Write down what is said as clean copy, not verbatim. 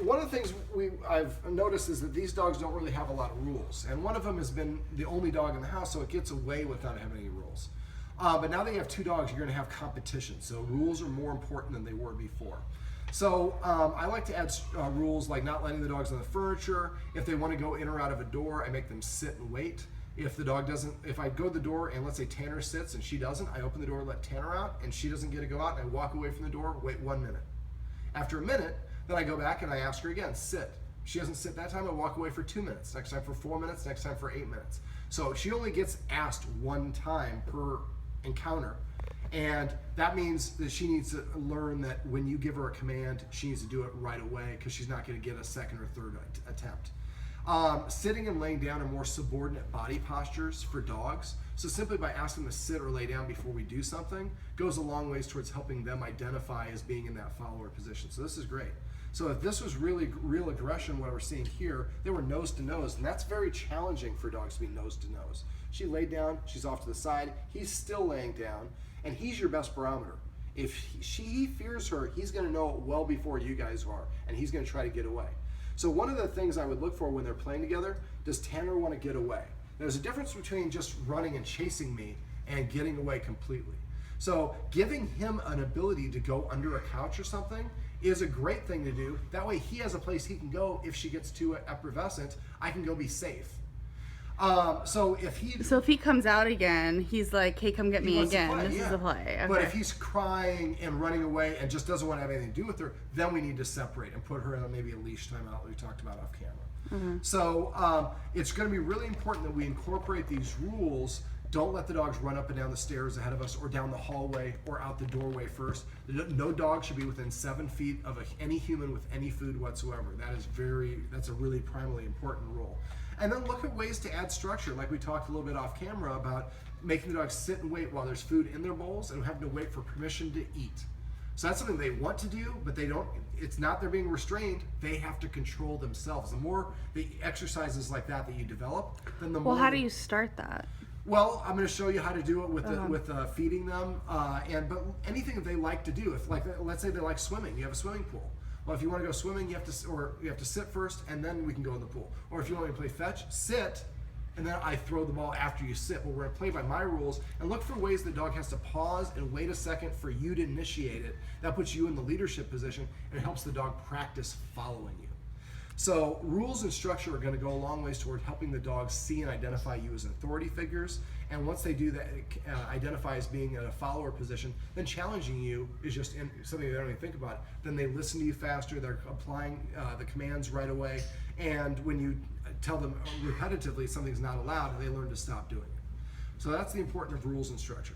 one of the things I've noticed is that these dogs don't really have a lot of rules. And one of them has been the only dog in the house, so it gets away without having any rules. But now that you have 2 dogs, you're going to have competition. So rules are more important than they were before. So I like to add rules like not letting the dogs on the furniture. If they want to go in or out of a door, I make them sit and wait. If the dog doesn't, if I go to the door and let's say Tanner sits and she doesn't, I open the door, let Tanner out, and she doesn't get to go out, and I walk away from the door, wait 1 minute. After a minute, then I go back and I ask her again, sit. She doesn't sit that time, I walk away for 2 minutes. Next time for 4 minutes, next time for 8 minutes. So she only gets asked 1 time per encounter. And that means that she needs to learn that when you give her a command, she needs to do it right away because she's not going to get a second or third attempt. Sitting and laying down are more subordinate body postures for dogs. So simply by asking them to sit or lay down before we do something goes a long ways towards helping them identify as being in that follower position. So this is great. So if this was really real aggression, what we're seeing here, they were nose to nose, and that's very challenging for dogs to be nose to nose. She laid down, she's off to the side, he's still laying down, and he's your best barometer. If he fears her, he's going to know it well before you guys are, and he's going to try to get away. So one of the things I would look for when they're playing together, does Tanner want to get away? There's a difference between just running and chasing me and getting away completely. So giving him an ability to go under a couch or something is a great thing to do. That way he has a place he can go if she gets too effervescent, I can go be safe. So if he comes out again, he's like, hey, come get me again. Play, this is a play. Okay. But if he's crying and running away and just doesn't want to have anything to do with her, then we need to separate and put her in maybe a leash timeout that we talked about off camera. Mm-hmm. So it's going to be really important that we incorporate these rules. Don't let the dogs run up and down the stairs ahead of us or down the hallway or out the doorway first. No dog should be within 7 feet of any human with any food whatsoever. That's a really primarily important rule. And then look at ways to add structure, like we talked a little bit off camera about making the dogs sit and wait while there's food in their bowls and having to wait for permission to eat. So that's something they want to do, but they don't. It's not they're being restrained. They have to control themselves. The more the exercises like that you develop, then the more. Well, how do you start that? Well, I'm going to show you how to do it with feeding them, but anything that they like to do. If let's say they like swimming, you have a swimming pool. Well, if you want to go swimming, you have to sit first, and then we can go in the pool. Or if you want me to play fetch, sit, and then I throw the ball after you sit. Well, we're going to play by my rules and look for ways the dog has to pause and wait a second for you to initiate it. That puts you in the leadership position, and it helps the dog practice following you. So rules and structure are going to go a long ways toward helping the dogs see and identify you as authority figures. And once they do that, identify as being in a follower position, then challenging you is just something they don't even think about. Then they listen to you faster, they're applying the commands right away. And when you tell them repetitively something's not allowed, they learn to stop doing it. So that's the importance of rules and structure.